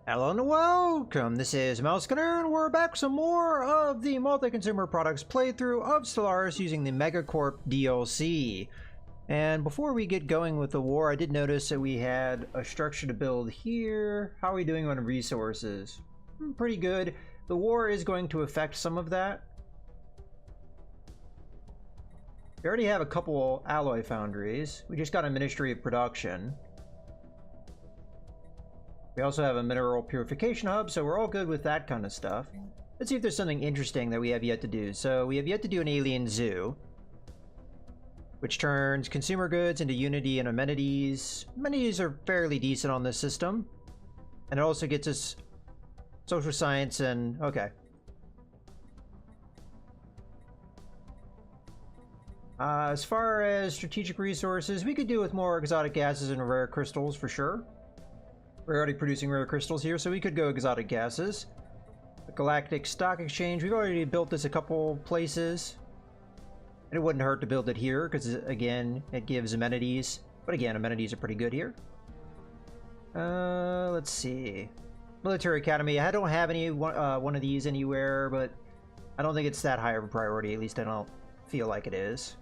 Hello and welcome, this is MouseGunner, and we're back with some more of the multi-consumer products playthrough of Stellaris using the MegaCorp DLC. And before we get going with the war, I did notice that we had a structure to build here. How are we doing on resources? Pretty good. The war is going to affect some of that. We already have a couple alloy foundries. We just got a Ministry of Production. We also have a mineral purification hub, so we're all good with that kind of stuff. Let's see if there's something interesting that we have yet to do. So we have yet to do an alien zoo, which turns consumer goods into Unity and amenities. Amenities are fairly decent on this system. And it also gets us social science and... okay. As far as strategic resources, we could do with more exotic gases and rare crystals for sure. We're already producing rare crystals here, so we could go exotic gases. The Galactic Stock Exchange, we've already built this a couple places. And it wouldn't hurt to build it here, because again, it gives amenities. But again, amenities are pretty good here. Let's see. Military Academy, I don't have any one of these anywhere, but I don't think it's that high of a priority, at least I don't feel like it is.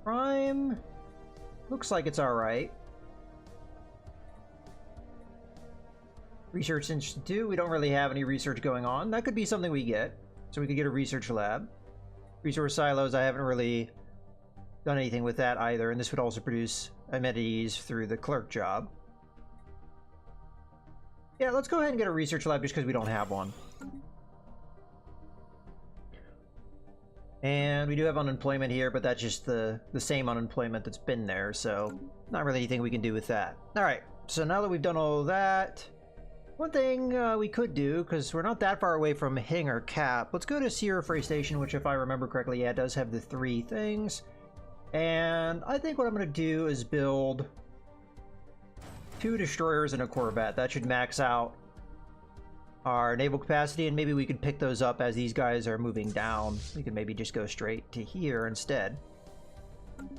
Prime looks like it's alright. Research Institute, we don't really have any research going on. That could be something we get. So we could get a research lab. Resource silos, I haven't really done anything with that either, and this would also produce amenities through the clerk job. Yeah, let's go ahead and get a research lab just because we don't have one. And we do have unemployment here, but that's just the same unemployment that's been there, so not really anything we can do with that. Alright, so now that we've done all of that, one thing we could do, because we're not that far away from hitting our cap, let's go to Sierra Freight Station, which if I remember correctly, yeah, it does have the 3 things. And I think what I'm going to do is build 2 destroyers and a corvette. That should max out our naval capacity, and maybe we could pick those up as these guys are moving down. We could maybe just go straight to here instead. And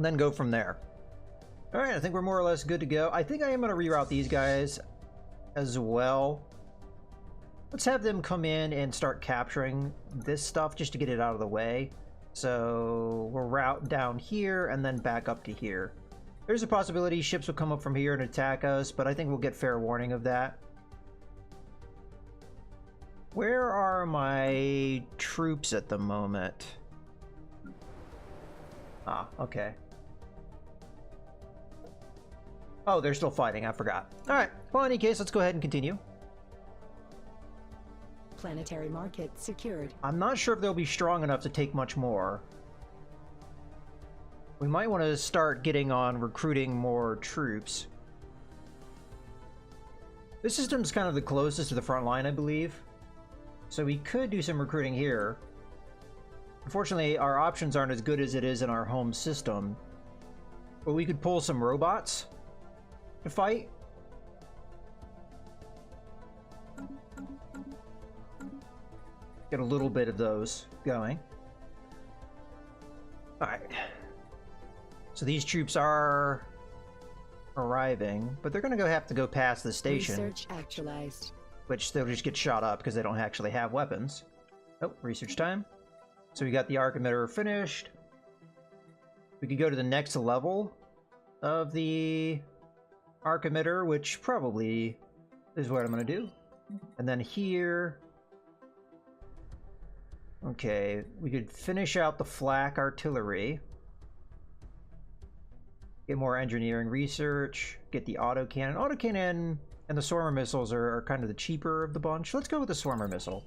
then go from there. Alright, I think we're more or less good to go. I think I am going to reroute these guys as well. Let's have them come in and start capturing this stuff just to get it out of the way. So we'll route down here and then back up to here. There's a possibility ships will come up from here and attack us, but I think we'll get fair warning of that. Where are my troops at the moment? Ah, okay. Oh, they're still fighting, I forgot. Alright, well in any case, let's go ahead and continue. Planetary market secured. I'm not sure if they'll be strong enough to take much more. We might want to start getting on recruiting more troops. This system's kind of the closest to the front line, I believe. So we could do some recruiting here. Unfortunately, our options aren't as good as it is in our home system. But we could pull some robots to fight. Get a little bit of those going. Alright. So these troops are arriving, but they're going to have to go past the station. Research actualized. Which they'll just get shot up because they don't actually have weapons. Oh, research time. So we got the arc emitter finished. We could go to the next level of the arc emitter, which probably is what I'm going to do. And then here... okay, we could finish out the flak artillery. Get more engineering research. Get the autocannon. Autocannon and the Swarmer missiles are kind of the cheaper of the bunch. Let's go with the Swarmer missile.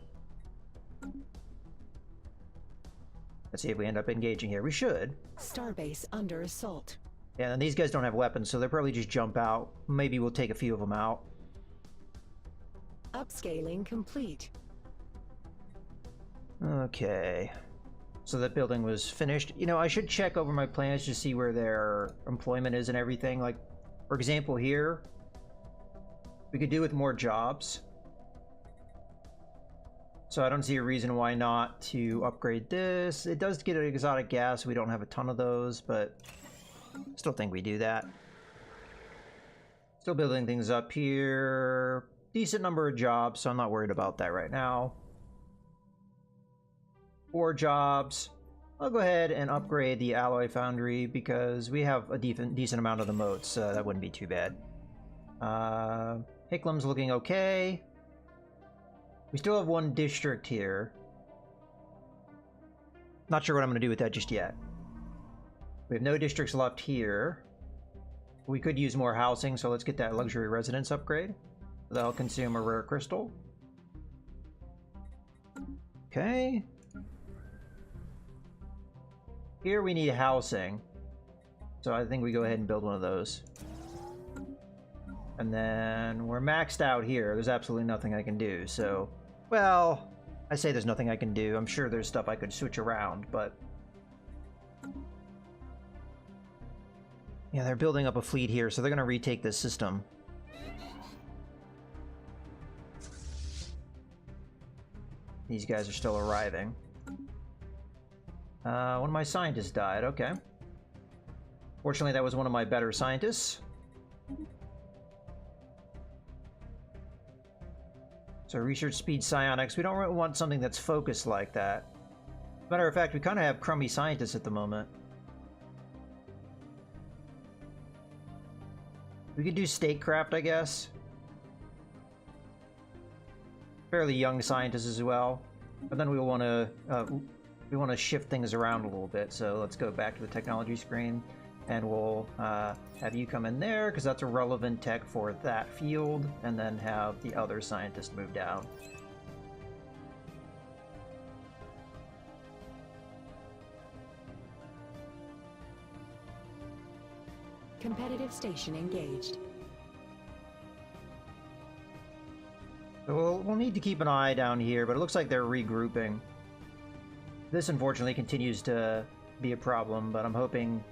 Let's see if we end up engaging here. We should. Starbase under assault. Yeah, and these guys don't have weapons, so they'll probably just jump out. Maybe we'll take a few of them out. Upscaling complete. Okay. So that building was finished. You know, I should check over my plans to see where their employment is and everything. Like, for example, here, we could do with more jobs. So I don't see a reason why not to upgrade this. It does get an exotic gas. We don't have a ton of those, but Still think we do that. Still building things up here. Decent number of jobs, so I'm not worried about that right now. 4 jobs. I'll go ahead and upgrade the alloy foundry because we have a decent amount of the moats, so that wouldn't be too bad. Hicklam's looking okay. We still have 1 district here. Not sure what I'm going to do with that just yet. We have no districts left here. We could use more housing, so let's get that luxury residence upgrade. That'll consume a rare crystal. Okay. Here we need housing. So I think we go ahead and build one of those. And then we're maxed out here. There's absolutely nothing I can do, so... Well, I say there's nothing I can do. I'm sure there's stuff I could switch around, but... Yeah, they're building up a fleet here, so they're going to retake this system. These guys are still arriving. One of my scientists died, okay. Fortunately, that was one of my better scientists. So research speed psionics. We don't really want something that's focused like that. Matter of fact, we kind of have crummy scientists at the moment. We could do statecraft, I guess. Fairly young scientists as well. But then we want to shift things around a little bit. So let's go back to the technology screen, and we'll have you come in there because that's a relevant tech for that field, and then have the other scientist move down. Competitive station engaged. So we'll need to keep an eye down here, but it looks like they're regrouping. This unfortunately continues to be a problem, but I'm hoping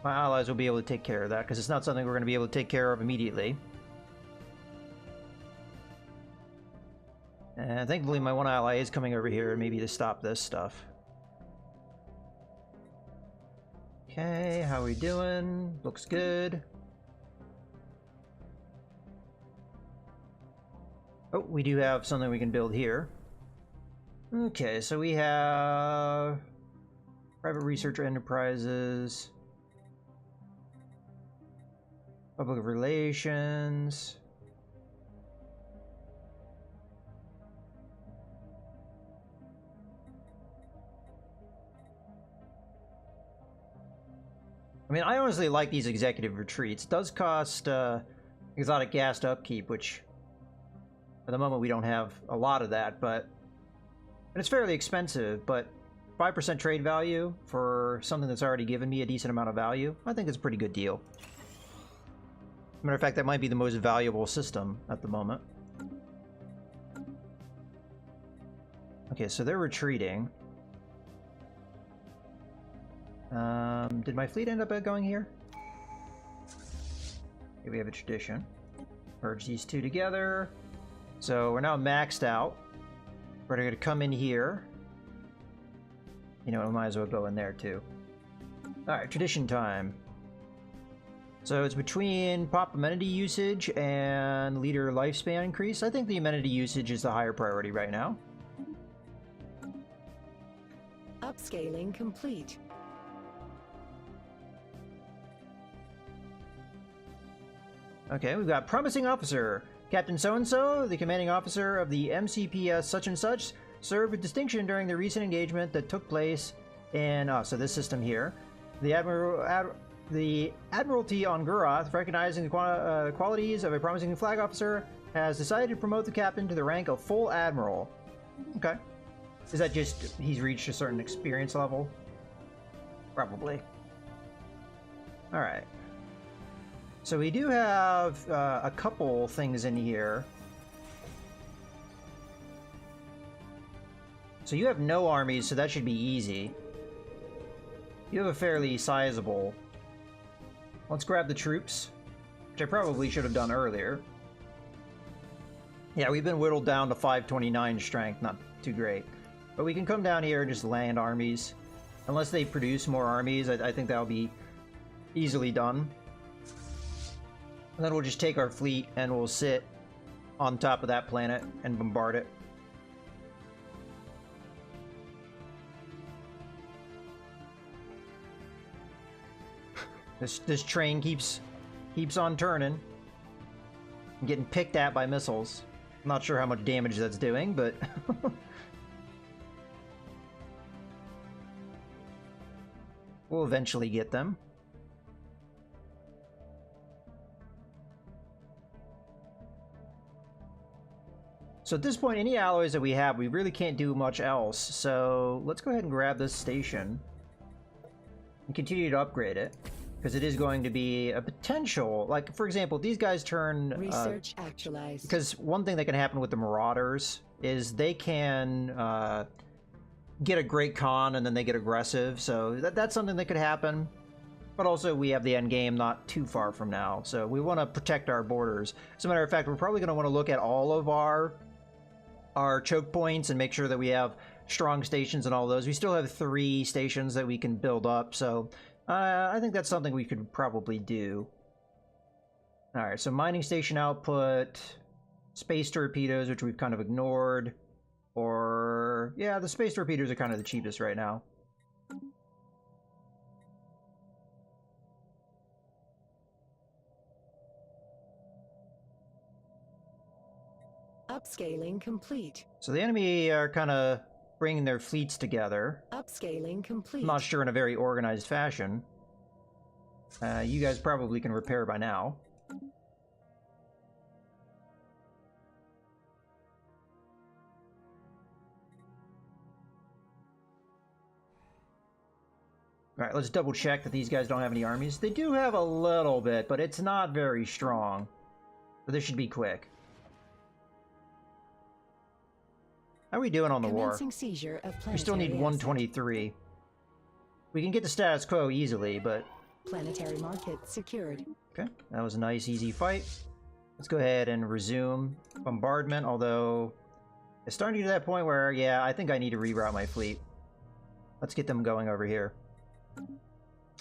my allies will be able to take care of that, because it's not something we're going to be able to take care of immediately. And thankfully my one ally is coming over here maybe to stop this stuff. Okay, how are we doing? Looks good. Oh, we do have something we can build here. Okay, so we have private research enterprises, public relations. I mean, I honestly like these executive retreats. It does cost exotic gas to upkeep, which at the moment we don't have a lot of that, but and it's fairly expensive, but 5% trade value for something that's already given me a decent amount of value, I think it's a pretty good deal. Matter of fact, that might be the most valuable system at the moment. Okay, so they're retreating. Did my fleet end up going here? Okay, we have a tradition. Merge these two together. So we're now maxed out. We're going to come in here. You know, we might as well go in there too. Alright, tradition time. So it's between pop amenity usage and leader lifespan increase. I think the amenity usage is the higher priority right now. Upscaling complete. Okay, we've got promising officer. Captain so-and-so, the commanding officer of the MCPS such and such, served with distinction during the recent engagement that took place in, so this system here. The Admiralty on Gurath, recognizing the qualities of a promising flag officer, has decided to promote the captain to the rank of full admiral. Okay. Is that just he's reached a certain experience level? Probably. Alright. So we do have a couple things in here. So you have no armies, so that should be easy. You have a fairly sizable. Let's grab the troops, which I probably should have done earlier. Yeah, we've been whittled down to 529 strength, not too great. But we can come down here and just land armies. Unless they produce more armies, I think that'll be Easily done. And then we'll just take our fleet and we'll sit on top of that planet and bombard it. This train keeps on turning. I'm getting picked at by missiles. I'm not sure how much damage that's doing, but we'll eventually get them. So at this point, any alloys that we have, we really can't do much else. So let's go ahead and grab this station and continue to upgrade it, because it is going to be a potential, like, for example, these guys turn... Research actualized. Because one thing that can happen with the Marauders is they can get a great con and then they get aggressive, so that's something that could happen. But also, we have the end game not too far from now, so we want to protect our borders. As a matter of fact, we're probably going to want to look at all of our choke points and make sure that we have strong stations and all those. We still have 3 stations that we can build up, so... I think that's something we could probably do. Alright, so mining station output, space torpedoes, which we've kind of ignored, or... yeah, the space torpedoes are kind of the cheapest right now. Upscaling complete. So the enemy are kind of bringing their fleets together. Upscaling complete. I'm not sure in a very organized fashion. You guys probably can repair by now. Alright, let's double check that these guys don't have any armies. They do have a little bit, but it's not very strong. So this should be quick. How are we doing on the war? Seizure of We still need 123. We can get the status quo easily, but... planetary market secured. Okay, that was a nice, easy fight. Let's go ahead and resume bombardment, although... it's starting to get to that point where, yeah, I think I need to reroute my fleet. Let's get them going over here.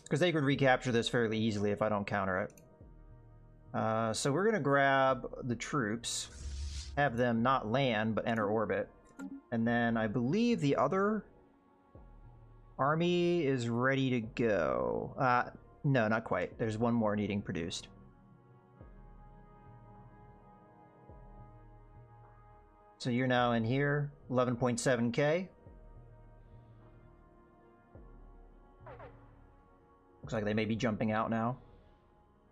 Because they could recapture this fairly easily if I don't counter it. So we're going to grab the troops, have them not land, but enter orbit. And then I believe the other army is ready to go. No, not quite. There's one more needing produced. So you're now in here, 11.7k. Looks like they may be jumping out now.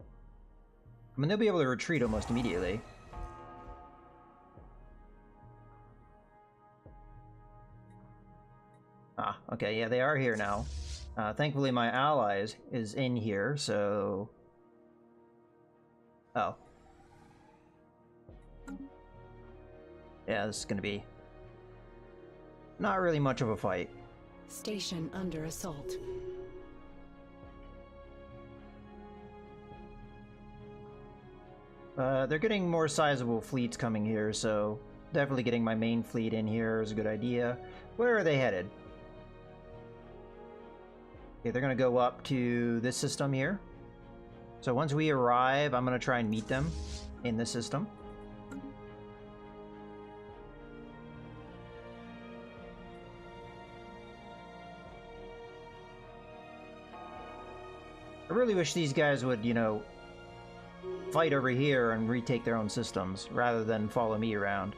I mean, they'll be able to retreat almost immediately. Ah, okay, yeah, they are here now. Thankfully, my allies is in here, so... oh. Yeah, this is gonna be... not really much of a fight. Station under assault. They're getting more sizable fleets coming here, so definitely getting my main fleet in here is a good idea. Where are they headed? Okay, they're going to go up to this system here. So once we arrive, I'm going to try and meet them in this system. I really wish these guys would, you know, fight over here and retake their own systems rather than follow me around.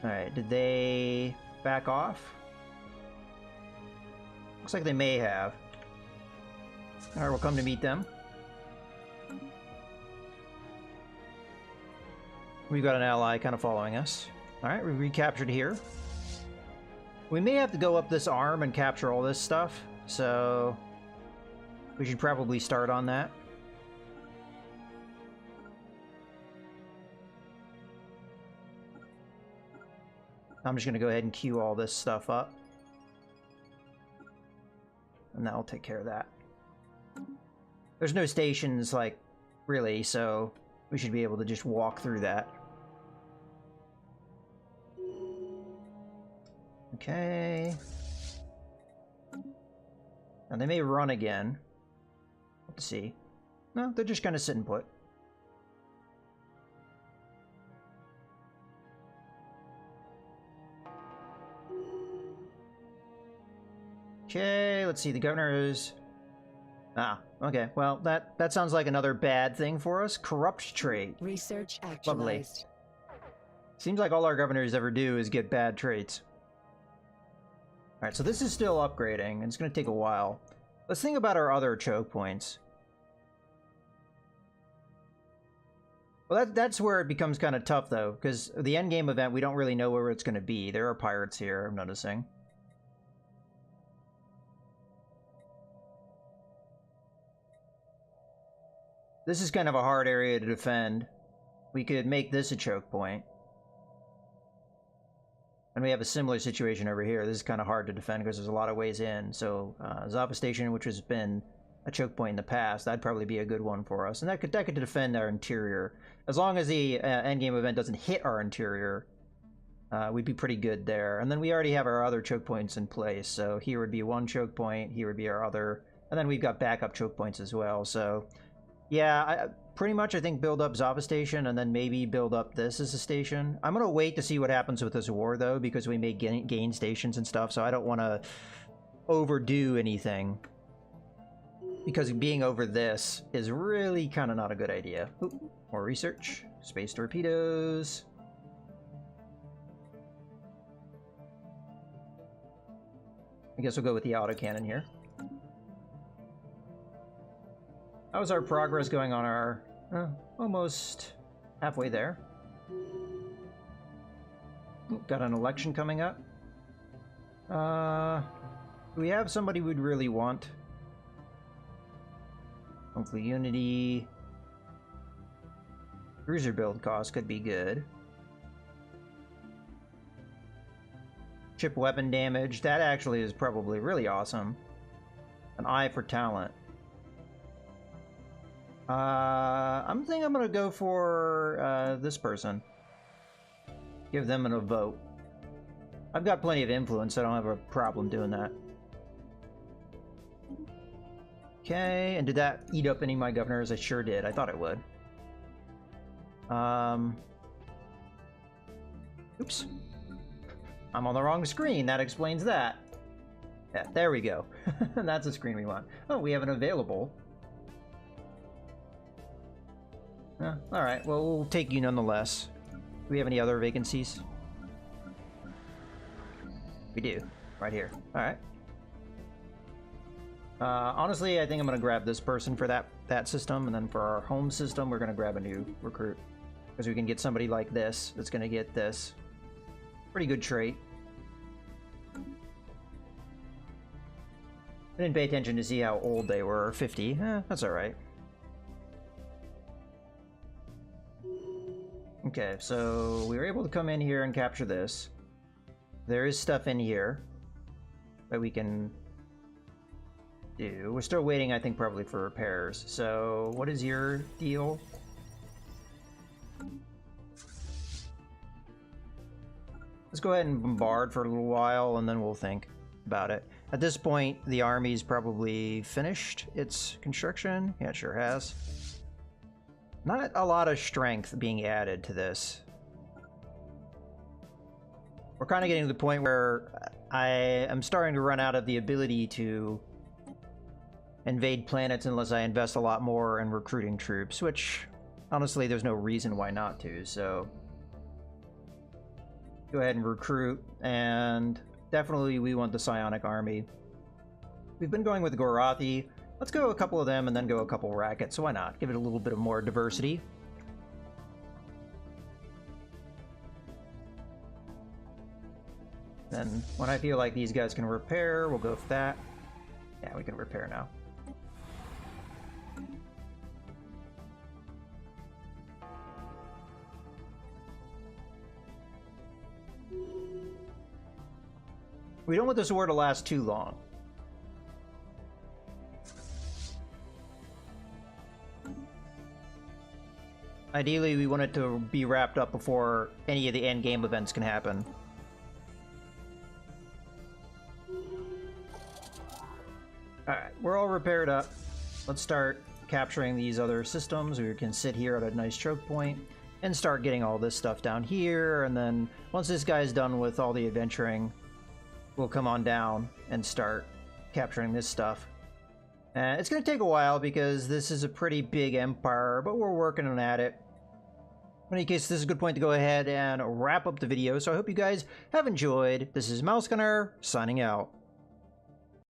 Alright, did they back off? Looks like they may have. Alright, we'll come to meet them. We've got an ally kind of following us. Alright, we recaptured here. We may have to go up this arm and capture all this stuff, so we should probably start on that. I'm just going to go ahead and queue all this stuff up. And that'll take care of that. There's no stations, like, really, so we should be able to just walk through that. Okay. Now they may run again. Let's see. No, they're just kind of sitting put. Okay, let's see. The governor is... Ah, okay. Well, that sounds like another bad thing for us. Corrupt trait. Research actualized. Lovely. Seems like all our governors ever do is get bad traits. Alright, so this is still upgrading, and it's going to take a while. Let's think about our other choke points. Well, that's where it becomes kind of tough, though, because the endgame event, we don't really know where it's going to be. There are pirates here, I'm noticing. This is kind of a hard area to defend. We could make this a choke point. And we have a similar situation over here. This is kind of hard to defend because there's a lot of ways in. So Zava Station, which has been a choke point in the past, that'd probably be a good one for us. And that could defend our interior. As long as the endgame event doesn't hit our interior, we'd be pretty good there. And then we already have our other choke points in place. So here would be one choke point, here would be our other. And then we've got backup choke points as well. So yeah, pretty much I think build up Zava Station and then maybe build up this as a station. I'm going to wait to see what happens with this war though, because we may gain stations and stuff, so I don't want to overdo anything. Because being over this is really kind of not a good idea. Ooh, more research. Space torpedoes. I guess we'll go with the autocannon here. How's our progress going on our... almost halfway there. Ooh, got an election coming up. Do we have somebody we'd really want? Hopefully Unity. Cruiser build cost could be good. Chip weapon damage. That actually is probably really awesome. An eye for talent. I think I'm gonna go for this person. Give them a vote. I've got plenty of influence, so I don't have a problem doing that. Okay, and did that eat up any of my governors? I sure did. I thought it would. Oops. I'm on the wrong screen. That explains that. Yeah, there we go. That's the screen we want. Oh, we have an available. Alright, well, we'll take you nonetheless. Do we have any other vacancies? We do. Right here. Alright. Honestly, I think I'm going to grab this person for that system, and then for our home system, we're going to grab a new recruit. Because we can get somebody like this that's going to get this. Pretty good trait. I didn't pay attention to see how old they were. 50. That's alright. Okay, so we were able to come in here and capture this. There is stuff in here that we can do. We're still waiting, I think, probably for repairs. So, what is your deal? Let's go ahead and bombard for a little while, and then we'll think about it. At this point, the army's probably finished its construction. Yeah, it sure has. Not a lot of strength being added to this. We're kind of getting to the point where I am starting to run out of the ability to invade planets unless I invest a lot more in recruiting troops, which honestly there's no reason why not to, so go ahead and recruit, and definitely we want the Psionic Army. We've been going with Gorathi. Let's go a couple of them and then go a couple rackets, so why not? Give it a little bit of more diversity. Then when I feel like these guys can repair, we'll go for that. Yeah, we can repair now. We don't want this war to last too long. Ideally, we want it to be wrapped up before any of the endgame events can happen. Alright, we're all repaired up. let's start capturing these other systems. We can sit here at a nice choke point and start getting all this stuff down here. And then once this guy's done with all the adventuring, we'll come on down and start capturing this stuff. It's going to take a while because this is a pretty big empire, but we're working on at it. In any case, this is a good point to go ahead and wrap up the video. So I hope you guys have enjoyed. This is Mouse Gunner signing out.